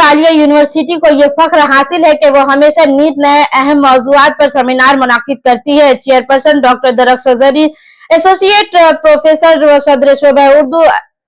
Alia university को ये फख्र हासिल है कि वो हमेशा नित नए अहम मौजूआत पर सेमिनार मुनाकिद करती है। चेयरपर्सन डॉक्टर दरख्त जरीन, एसोसिएट प्रोफेसर व सदर शोबा उर्दू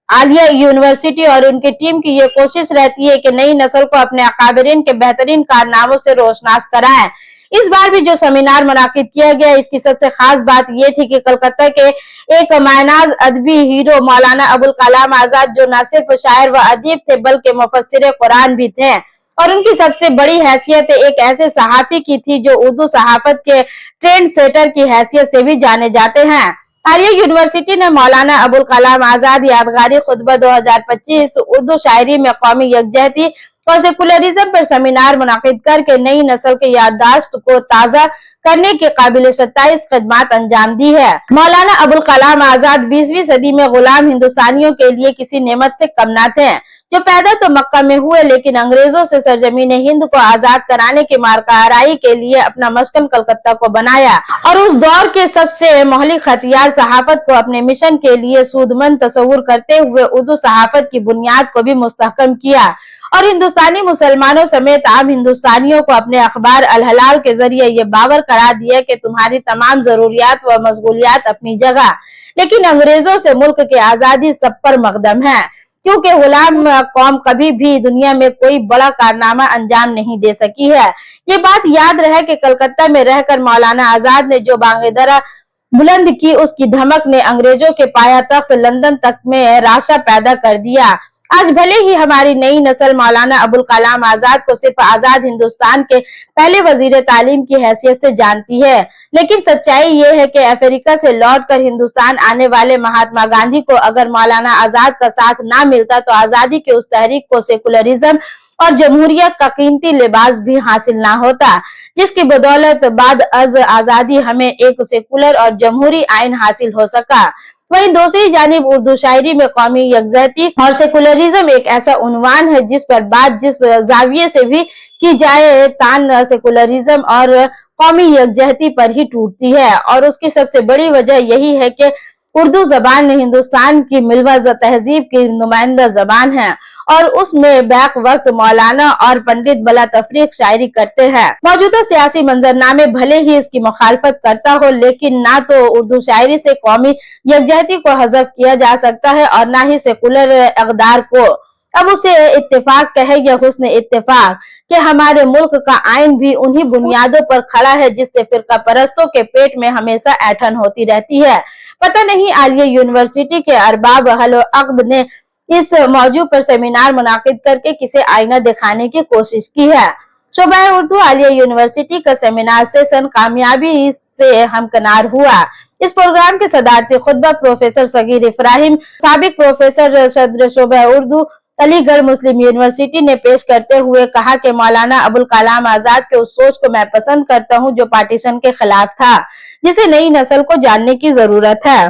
आलिया यूनिवर्सिटी और उनकी टीम की ये कोशिश रहती है कि नई नस्ल को अपने अकाबरीन के बेहतरीन कारनामों से रोशनास कराएं। इस बार भी जो सेमिनार मुनाकिद किया गया, इसकी सबसे खास बात ये थी कि कलकत्ता के एक मायनाज अदबी हीरो मौलाना अबुल कलाम आजाद, जो न सिर्फ शायर व अदीब थे बल्कि मुफस्सिर कुरान भी थे, और उनकी सबसे बड़ी हैसियत एक ऐसे सहाफी की थी जो उर्दू सहाफत के ट्रेंड सेटर की हैसियत से भी जाने जाते हैं। आलिया यूनिवर्सिटी ने मौलाना अबुल कलाम आजाद यादगारी खुतबा 2025 उर्दू शायरी में कौमी यकजहती और सेकुलरिज्म पर सेमिनार मुनाकिद करके नई नस्ल के याददाश्त को ताजा करने के काबिल 27 खिदमत अंजाम दी है। मौलाना अबुल कलाम आजाद 20वीं सदी में गुलाम हिंदुस्तानियों के लिए किसी नेमत से कम न थे, जो पैदा तो मक्का में हुए लेकिन अंग्रेजों से सरजमीन हिंद को आजाद कराने की मारकाराई के लिए अपना मस्कन कलकत्ता को बनाया और उस दौर के सबसे मौलिक हथियार सहाफत को अपने मिशन के लिए सूदमंद तस्वुर करते हुए उर्दू सहाफत की बुनियाद को भी मुस्तहकम किया और हिंदुस्तानी मुसलमानों समेत आम हिंदुस्तानियों को अपने अखबार अल हलाल के जरिए ये बावर करा दिया कि तुम्हारी तमाम जरूरियात व मशगूलियात अपनी जगह, लेकिन अंग्रेजों से मुल्क की आजादी सब पर मकदम है, क्योंकि गुलाम कौम कभी भी दुनिया में कोई बड़ा कारनामा अंजाम नहीं दे सकी है। ये बात याद रहे कि कलकत्ता में रहकर मौलाना आजाद ने जो बांगेदरा बुलंद की, उसकी धमक ने अंग्रेजों के पाया तख्त लंदन तक में राशा पैदा कर दिया। आज भले ही हमारी नई नस्ल मौलाना अबुल कलाम आजाद को सिर्फ आजाद हिंदुस्तान के पहले वजीर तालीम की हैसियत से जानती है, लेकिन सच्चाई ये है कि अफ्रीका से लौटकर हिंदुस्तान आने वाले महात्मा गांधी को अगर मौलाना आजाद का साथ ना मिलता तो आजादी की उस तहरीक को सेकुलरिज्म और जमहूरियत का कीमती लिबास भी हासिल ना होता, जिसकी बदौलत बाद अज आजादी हमें एक सेकुलर और जमहूरी आइन हासिल हो सका। वहीं दूसरी जानिब उर्दू शायरी में कौमी यकजहती और सेकुलरिज्म एक ऐसा उन्वान है जिस पर बात जिस जाविये से भी की जाए, तान सेकुलरिज्म और कौमी यकजहती पर ही टूटती है। और उसकी सबसे बड़ी वजह यही है कि उर्दू जबान हिंदुस्तान की मिलवा तहजीब की नुमाइंदा जबान है और उसमें बैक वक्त मौलाना और पंडित बला तफरीक शायरी करते हैं। मौजूदा सियासी मंजरनामे भले ही इसकी मुखालफत करता हो, लेकिन ना तो उर्दू शायरी से कौमी यकजहती को हज़फ किया जा सकता है और ना ही सेकुलर इक़दार को। अब उसे इत्तेफाक कहे या हुस्न इत्तेफाक कि हमारे मुल्क का आइन भी उन्हीं बुनियादों पर खड़ा है जिससे फिरका परस्तों के पेट में हमेशा ऐठन होती रहती है। पता नहीं आलिया यूनिवर्सिटी के अरबाब हल अक़द ने इस मौजू पर सेमिनार मुनाकिद करके किसे आईना दिखाने की कोशिश की है। शोबा उर्दू आलिया यूनिवर्सिटी का सेमिनार सेशन कामयाबी से हमकनार हुआ। इस प्रोग्राम के सदारती खुतबा प्रोफेसर सगीर इब्राहिम, साबिक प्रोफेसर सदर शोबा उर्दू अलीगढ़ मुस्लिम यूनिवर्सिटी ने पेश करते हुए कहा कि मौलाना अबुल कलाम आजाद के उस सोच को मैं पसंद करता हूं जो पार्टीशन के खिलाफ था, जिसे नई नस्ल को जानने की जरूरत है।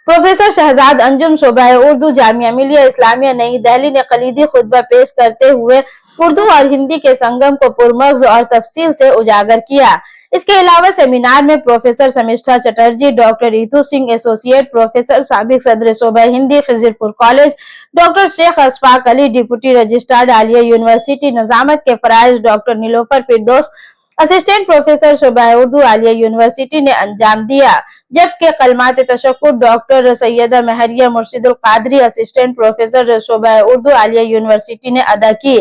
प्रोफेसर शहजाद अंजुम शोबा उर्दू जामिया मिलिया इस्लामिया नई दिल्ली ने कलीदी खुतबा पेश करते हुए उर्दू और हिंदी के संगम को पुरमग़्ज़ और तफसील से उजागर किया। इसके अलावा सेमिनार में professor Samishtha Chatterjee, doctor Ritu Singh, associate professor साबिक सदर शोबा Hindi Khidirpur college, doctor Sheikh Ashfaq Ali, deputy registrar Aliah university निजामत के फराइज doctor Nilofar Firdaus, assistant professor शोबा उर्दू आलिया यूनिवर्सिटी ने अंजाम दिया, जबकि कलमात तशक्कुर doctor Syeda Mahriya Murshidul Qadri, assistant professor शोबा उर्दू आलिया यूनिवर्सिटी ने अदा की।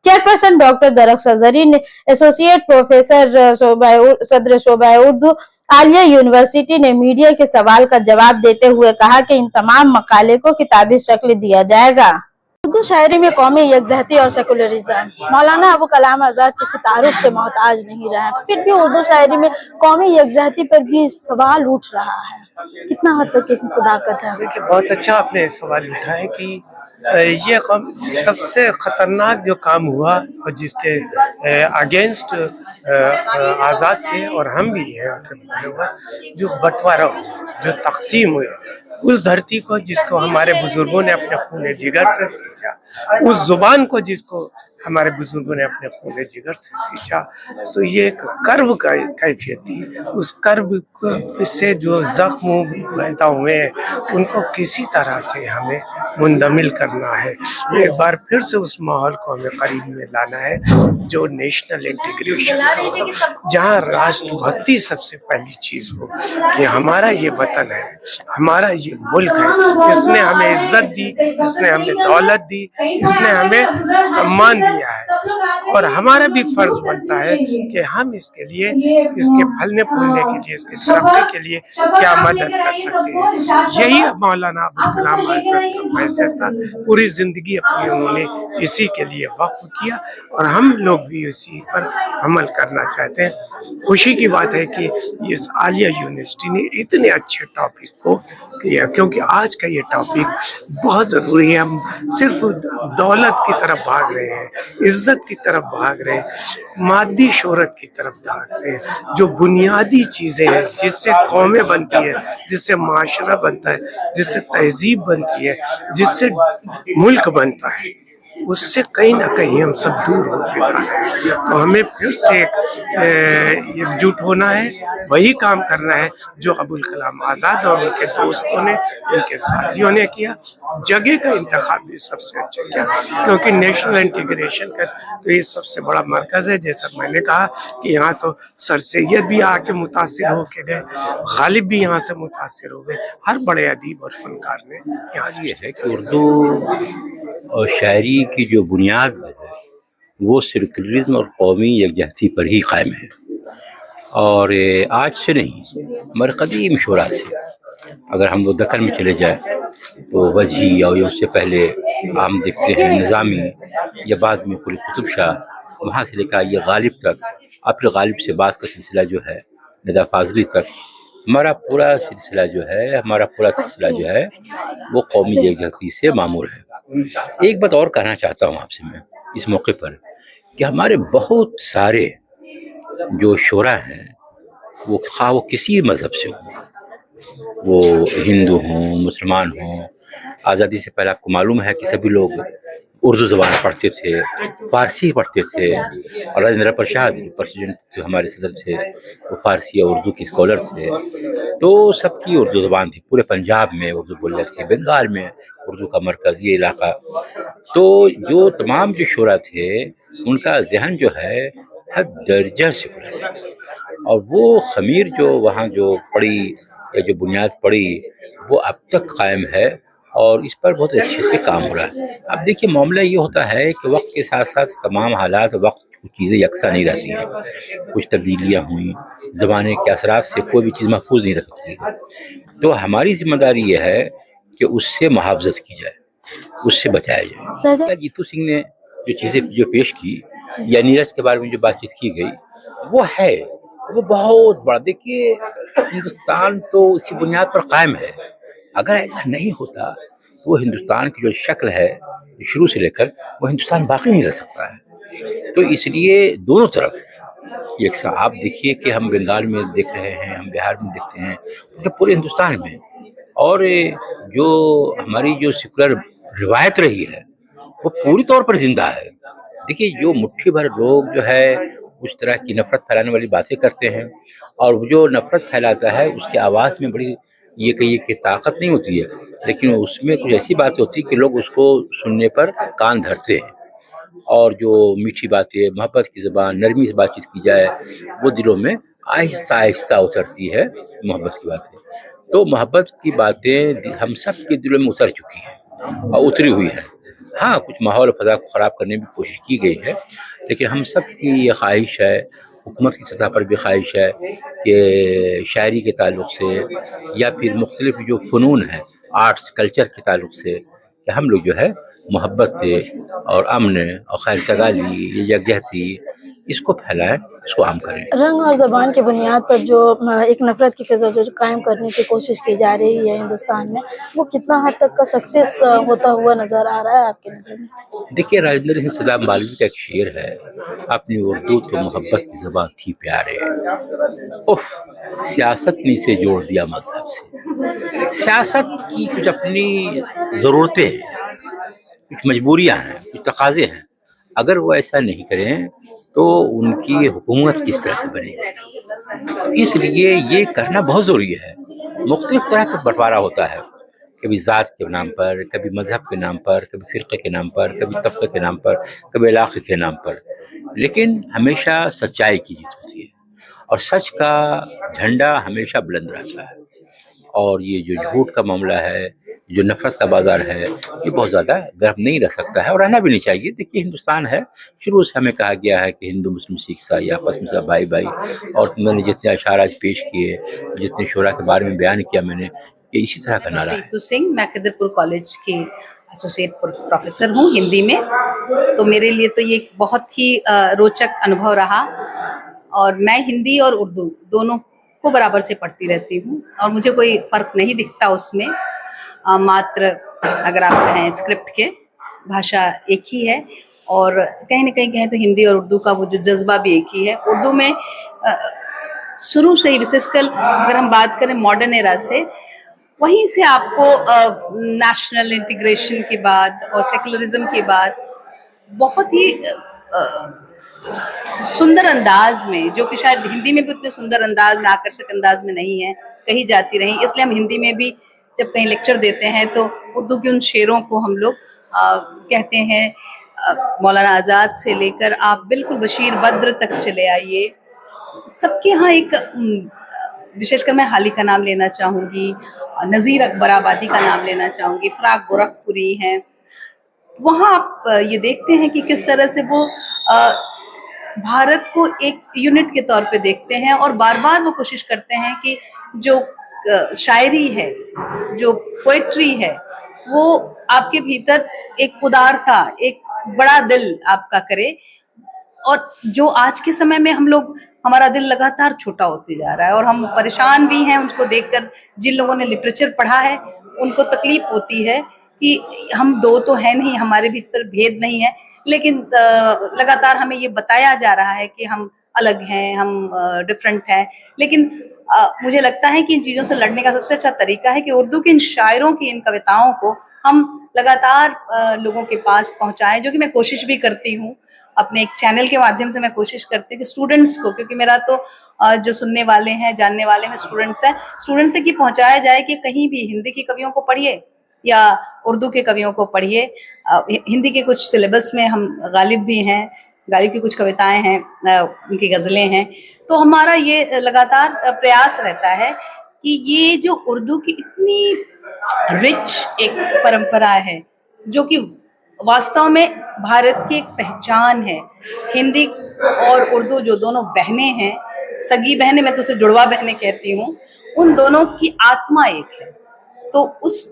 चेयरपर्सन डॉक्टर दरख्त जरीन, एसोसिएट प्रोफेसर सदर शोबा उर्दू आलिया यूनिवर्सिटी ने मीडिया के सवाल का जवाब देते हुए कहा कि इन तमाम मकाले को किताबी शक्ल दिया जाएगा। उर्दू शायरी में कौमी यकजहती और सेकुलरिज्म। मौलाना अबुल कलाम आजाद किसी तारुफ के मोहताज नहीं रहे, फिर भी उर्दू शायरी में कौमी यकजहती पर भी सवाल उठ रहा है। कितना हद तक इतनी सदाकत है? देखिए, बहुत अच्छा आपने सवाल उठाया है कि ये सबसे खतरनाक जो काम हुआ और जिसके अगेंस्ट आज़ाद थे और हम भी हैं, जो बंटवारा जो तकसीम हुए, उस धरती को जिसको हमारे बुजुर्गों ने अपने खून जिगर से सींचा, उस जुबान को जिसको ہمارے بزرگوں نے اپنے خون جگر سے سینچا، تو یہ ایک کرب کا کیفیت تھی. اس کرب سے جو زخم پیدا ہوئے ہیں ان کو کسی طرح سے ہمیں مندمل کرنا ہے. ایک بار پھر سے اس ماحول کو ہمیں قریب میں لانا ہے جو نیشنل انٹیگریشن کا ہو، جہاں راشٹر بھکتی سب سے پہلی چیز ہو کہ ہمارا یہ وطن ہے، ہمارا یہ ملک ہے، اس نے ہمیں عزت دی، اس نے ہمیں دولت دی، اس نے ہمیں سمان دیا ہے، اور ہمارا بھی فرض بنتا ہے کہ ہم اس کے لیے، اس کے پھلنے پھولنے کے لیے، اس کے ترقی کے لیے کیا مدد کر سکتے ہیں. یہی مولانا ابوالکلام آزاد کا فیصلہ تھا. پوری زندگی اپنی انہوں نے اسی کے لیے وقف کیا اور ہم لوگ بھی اسی پر عمل کرنا چاہتے ہیں. خوشی کی بات ہے کہ اس عالیہ یونیورسٹی نے اتنے اچھے ٹاپک کو کیا، کیونکہ آج کا یہ ٹاپک بہت ضروری ہے. ہم صرف دولت کی طرف بھاگ رہے ہیں، عزت کی طرف بھاگ رہے ہیں، مادی شہرت کی طرف بھاگ رہے ہیں. جو بنیادی چیزیں ہیں جس سے قومیں بنتی ہیں، جس سے معاشرہ بنتا ہے، جس سے تہذیب بنتی ہے، جس سے ملک بنتا ہے، اس سے کہیں نہ کہیں ہم سب دور ہوتے جا رہے ہیں. تو ہمیں پھر سے ایک جٹ ہونا ہے، وہی کام کرنا ہے جو ابوالکلام آزاد اور ان کے دوستوں نے، ان کے ساتھیوں نے کیا. جگہ کا انتخاب بھی سب سے اچھا کیا، کیونکہ نیشنل انٹیگریشن کا تو یہ سب سے بڑا مرکز ہے. جیسا میں نے کہا کہ یہاں تو سر سید بھی آ کے متاثر ہو کے گئے، غالب بھی یہاں سے متاثر ہو گئے، ہر بڑے ادیب اور فنکار نے یہاں سے. یہ ہے کہ اردو اور شاعری کی جو بنیاد ہے وہ سیکولرزم اور قومی یکجہتی پر ہی قائم ہے، اور آج سے نہیں، ہمارے قدیم شعراء سے. اگر ہم وہ دکن میں چلے جائیں تو وجہی، اور اس سے پہلے ہم دیکھتے ہیں نظامی، یا بعد میں قلی قطب شاہ، وہاں سے لے کر یہ غالب تک، اب پھر غالب سے بعد کا سلسلہ جو ہے ندا فاضلی تک، ہمارا پورا سلسلہ جو ہے وہ قومی یکجہتی سے معمور ہے. ایک بات اور کہنا چاہتا ہوں آپ سے میں اس موقع پر، کہ ہمارے بہت سارے جو شعراء ہیں وہ خواہ وہ کسی مذہب سے ہوں، وہ ہندو ہوں، مسلمان ہوں. آزادی سے پہلے آپ کو معلوم ہے کہ سبھی لوگ اردو زبان پڑھتے تھے، فارسی پڑھتے تھے، اور راجندر پرساد پریزیڈنٹ جو ہمارے صدر تھے وہ فارسی اور اردو کے اسکالر تھے. تو سب کی اردو زبان تھی، پورے پنجاب میں اردو بولنے تھے، بنگال میں اردو کا مرکز یہ علاقہ. تو جو تمام جو شعراء تھے ان کا ذہن جو ہے حد درجہ سے کھلا تھا، اور وہ خمیر جو وہاں جو پڑی یا جو بنیاد پڑی وہ اب تک قائم ہے، اور اس پر بہت اچھے سے کام ہو رہا ہے. اب دیکھیے معاملہ یہ ہوتا ہے کہ وقت کے ساتھ ساتھ تمام حالات، وقت کچھ چیزیں یکساں نہیں رہتی ہیں، کچھ تبدیلیاں ہوئیں، زمانے کے اثرات سے کوئی بھی چیز محفوظ نہیں رہ سکتی. تو ہماری ذمہ داری یہ ہے کہ اس سے محافظت کی جائے، اس سے بچایا جائے. جیتو سنگھ نے جو چیزیں جو پیش کی، یا نیرج کے بارے میں جو بات چیت کی گئی، وہ ہے، وہ بہت بڑا. دیکھیے ہندوستان تو اسی بنیاد پر قائم ہے. اگر ایسا نہیں ہوتا تو وہ ہندوستان کی جو شکل ہے شروع سے لے کر، وہ ہندوستان باقی نہیں رہ سکتا ہے. تو اس لیے دونوں طرف یکساں. آپ دیکھیے کہ ہم بنگال میں دیکھ رہے ہیں، ہم بہار میں دیکھتے ہیں، کہ پورے ہندوستان میں. اور جو ہماری جو سیکولر روایت رہی ہے وہ پوری طور پر زندہ ہے. دیکھیے جو مٹھی بھر لوگ جو ہے اس طرح کی نفرت پھیلانے والی باتیں کرتے ہیں، اور وہ جو نفرت پھیلاتا ہے اس کی آواز میں بڑی یہ کہیے کہ طاقت نہیں ہوتی ہے، لیکن اس میں کچھ ایسی باتیں ہوتی ہے کہ لوگ اس کو سننے پر کان دھرتے ہیں. اور جو میٹھی باتیں، محبت کی زبان، نرمی سے بات چیت کی جائے، وہ دلوں میں آہستہ آہستہ اترتی ہے. محبت کی باتیں، تو محبت کی باتیں ہم سب کے دلوں میں اتر چکی ہیں اور اتری ہوئی ہے. ہاں کچھ ماحول فضا کو خراب کرنے کی کوشش کی گئی ہے، لیکن ہم سب کی یہ خواہش ہے، حکومت کی سطح پر بھی خواہش ہے کہ شاعری کے تعلق سے یا پھر مختلف جو فنون ہیں، آرٹس کلچر کے تعلق سے، کہ ہم لوگ جو ہے محبت اور امن اور خیر سگالی، یکجہتی، اس کو پھیلائیں، اس کو عام کریں. رنگ اور زبان کی بنیاد پر جو ایک نفرت کی فضا جو قائم کرنے کی کوشش کی جا رہی ہے ہندوستان میں، وہ کتنا حد تک کا سکسیس ہوتا ہوا نظر آ رہا ہے آپ کے نظر میں؟ دیکھیے راجندر سنگھ سدا مالوی کا ایک شعر ہے، اپنی اردو تو محبت کی زبان تھی پیارے، اف سیاست نے اسے جوڑ دیا مذہب سے. سیاست کی کچھ اپنی ضرورتیں ہیں، کچھ مجبوریاں ہیں، کچھ تقاضے ہیں. अगर वो ऐसा नहीं करें तो उनकी हुकूमत किस तरह से बनेगी। इसलिए ये करना बहुत ज़रूरी है। मुख्तलिफ तरह का बंटवारा होता है, कभी ज़ात के नाम पर, कभी मज़हब के नाम पर, कभी फ़िरक़े के नाम पर, कभी तबक़े के नाम पर, कभी इलाक़े के नाम पर, लेकिन हमेशा सच्चाई की जीत होती है और सच का झंडा हमेशा बुलंद रहता है। और ये जो झूठ का मामला है, जो नफरत का बाजार है, ये बहुत ज़्यादा गर्म नहीं रह सकता है और रहना भी नहीं चाहिए। देखिए, हिंदुस्तान है, शुरू से हमें कहा गया है कि हिंदू मुस्लिम सिख ईसाई आपस में सब भाई भाई, और तुमने जितने अशार आज पेश किए, जितने शोरा के बारे में बयान किया मैंने, ये इसी तरह का नारा है। रितु सिंह, मैं खिदरपुर कॉलेज की एसोसिएट प्रोफेसर हूँ हिंदी में। तो मेरे लिए तो ये एक बहुत ही रोचक अनुभव रहा और मैं हिंदी और उर्दू दोनों को बराबर से पढ़ती रहती हूँ और मुझे कोई फ़र्क नहीं दिखता उसमें। मात्र अगर आप कहें स्क्रिप्ट के भाषा एक ही है और कहीं ना कहीं कहें तो हिंदी और उर्दू का वो जो जज्बा भी एक ही है। उर्दू में शुरू से ही, विशेषकर अगर हम बात करें मॉडर्न एरा से, वहीं से आपको नेशनल इंटीग्रेशन की बात और सेकुलरिज्म की बात बहुत ही सुंदर अंदाज में, जो कि शायद हिंदी में भी उतने सुंदर अंदाज में, आकर्षक अंदाज में नहीं है, कही जाती रही। इसलिए हम हिंदी में भी जब कहीं लेक्चर देते हैं तो उर्दू के उन शेरों को हम लोग कहते हैं, मौलाना आज़ाद से लेकर आप बिल्कुल बशीर बद्र तक चले आइए, सबके यहाँ एक, विशेषकर मैं हाली का नाम लेना चाहूँगी, नज़ीर अकबराबादी का नाम लेना चाहूँगी, फ़राक गोरखपुरी हैं। वहाँ आप ये देखते हैं कि किस तरह से वो भारत को एक यूनिट के तौर पे देखते हैं और बार बार वो कोशिश करते हैं कि जो शायरी है, जो पोएट्री है, वो आपके भीतर एक उदारता, एक बड़ा दिल आपका करे। और जो आज के समय में हम लोग, हमारा दिल लगातार छोटा होते जा रहा है और हम परेशान भी हैं उनको देखकर। जिन लोगों ने लिटरेचर पढ़ा है उनको तकलीफ होती है कि हम दो तो हैं नहीं, हमारे भीतर भेद नहीं है, लेकिन लगातार हमें ये बताया जा रहा है कि हम अलग हैं, हम डिफरेंट हैं। लेकिन मुझे लगता है कि इन चीज़ों से लड़ने का सबसे अच्छा तरीका है कि उर्दू के इन शायरों की इन कविताओं को हम लगातार लोगों के पास पहुंचाएं, जो कि मैं कोशिश भी करती हूँ। अपने एक चैनल के माध्यम से मैं कोशिश करती हूँ कि स्टूडेंट्स को, क्योंकि मेरा तो जो सुनने वाले हैं, जानने वाले हैं स्टूडेंट्स हैं, स्टूडेंट तक ये पहुंचाया जाए कि कहीं भी हिंदी की कवियों को पढ़िए या उर्दू के कवियों को पढ़िए। हिंदी के कुछ सिलेबस में हम गालिब भी हैं, गालिब की कुछ कविताएं हैं, उनकी गज़लें हैं। तो हमारा ये लगातार प्रयास रहता है कि ये जो उर्दू की इतनी रिच एक परंपरा है, जो कि वास्तव में भारत की एक पहचान है। हिंदी और उर्दू जो दोनों बहनें हैं, सगी बहनें, मैं तो उसे जुड़वा बहनें कहती हूँ, उन दोनों की आत्मा एक है। तो उस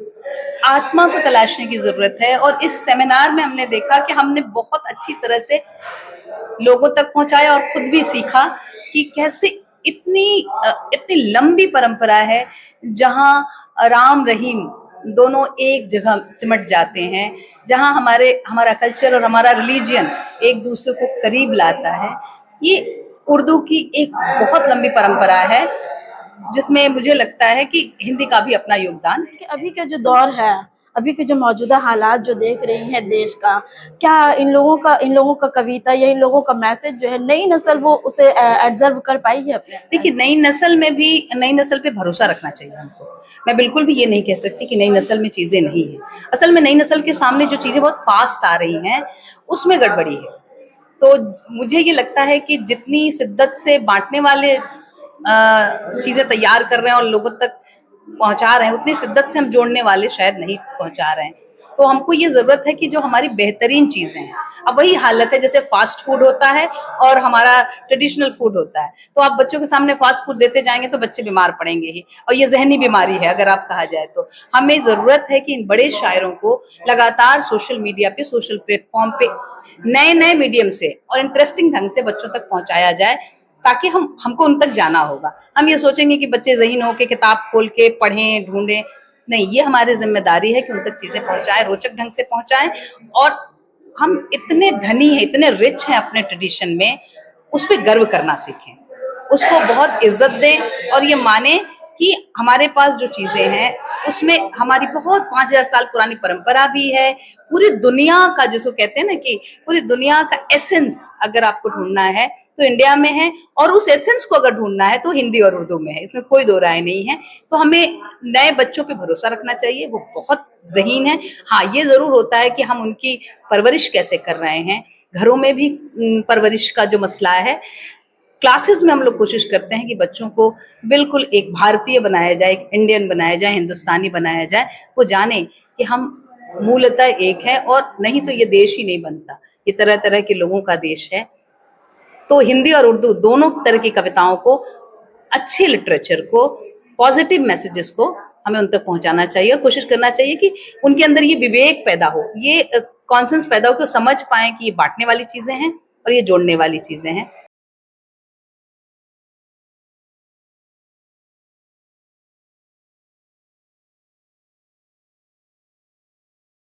आत्मा को तलाशने की जरूरत है और इस सेमिनार में हमने देखा कि हमने बहुत अच्छी तरह से लोगों तक पहुंचाया और खुद भी सीखा कि कैसे इतनी लंबी परंपरा है जहां राम रहीम दोनों एक जगह सिमट जाते हैं, जहां हमारा कल्चर और हमारा रिलीजियन एक दूसरे को करीब लाता है। ये उर्दू की एक बहुत लंबी परंपरा है जिसमें मुझे लगता है कि हिंदी का भी अपना योगदान। कि अभी का जो दौर है, अभी के जो मौजूदा हालात जो देख रही हैं देश का, क्या इन लोगों का कविता या इन लोगों का मैसेज जो है नई नस्ल वो उसे ऑब्जर्व कर पाई है अपने? देखिए, नई नस्ल पे भरोसा रखना चाहिए हमको। मैं बिल्कुल भी ये नहीं कह सकती कि नई नस्ल में चीजें नहीं है। असल में नई नस्ल के सामने जो चीजें बहुत फास्ट आ रही हैं उसमें गड़बड़ी है। तो मुझे ये लगता है कि जितनी शिद्दत से बांटने वाले चीजें तैयार कर रहे हैं और लोगों तक पहुंचा रहे हैं, उतनी शिद्दत से हम जोड़ने वाले शायद नहीं पहुंचा रहे हैं। तो हमको ये जरूरत है कि जो हमारी बेहतरीन चीजें हैं, अब वही हालत है जैसे फास्ट फूड होता है और हमारा ट्रेडिशनल फूड होता है। तो आप बच्चों के सामने फास्ट फूड देते जाएंगे तो बच्चे बीमार पड़ेंगे ही, और ये जहनी बीमारी है अगर आप कहा जाए तो। हमें जरूरत है कि इन बड़े शायरों को लगातार सोशल मीडिया पे, सोशल प्लेटफॉर्म पे नए नए मीडियम से और इंटरेस्टिंग ढंग से बच्चों तक पहुंचाया जाए, ताकि हमको उन तक जाना होगा। हम ये सोचेंगे कि बच्चे ज़हीन हो के किताब खोल के पढ़ें, ढूंढें, नहीं, ये हमारी जिम्मेदारी है कि उन तक चीजें पहुंचाएं, रोचक ढंग से पहुंचाएं। और हम इतने धनी हैं, इतने रिच हैं अपने ट्रेडिशन में, उस पर गर्व करना सीखें, उसको बहुत इज्जत दें और ये माने कि हमारे पास जो चीजें हैं उसमें हमारी बहुत 5000 साल पुरानी परंपरा भी है। पूरी दुनिया का, जिसको कहते हैं ना कि पूरी दुनिया का एसेंस अगर आपको ढूंढना है तो इंडिया में है, और उस एसेंस को अगर ढूंढना है तो हिंदी और उर्दू में है, इसमें कोई दो राय नहीं है। तो हमें नए बच्चों पे भरोसा रखना चाहिए, वो बहुत ज़हीन है। हाँ, ये जरूर होता है कि हम उनकी परवरिश कैसे कर रहे हैं, घरों में भी परवरिश का जो मसला है। क्लासेस में हम लोग कोशिश करते हैं कि बच्चों को बिल्कुल एक भारतीय बनाया जाए, एक इंडियन बनाया जाए, हिंदुस्तानी बनाया जाए। वो जाने कि हम मूलतः एक है, और नहीं तो ये देश ही नहीं बनता, ये तरह तरह के लोगों का देश है। तो हिंदी और उर्दू दोनों तरह की कविताओं को, अच्छे लिटरेचर को, पॉजिटिव मैसेजेस को हमें उन तक पहुंचाना चाहिए, और कोशिश करना चाहिए कि उनके अंदर ये विवेक पैदा हो, ये कॉन्सेंस पैदा हो, कि समझ पाएं कि ये बांटने वाली चीजें हैं और ये जोड़ने वाली चीजें हैं।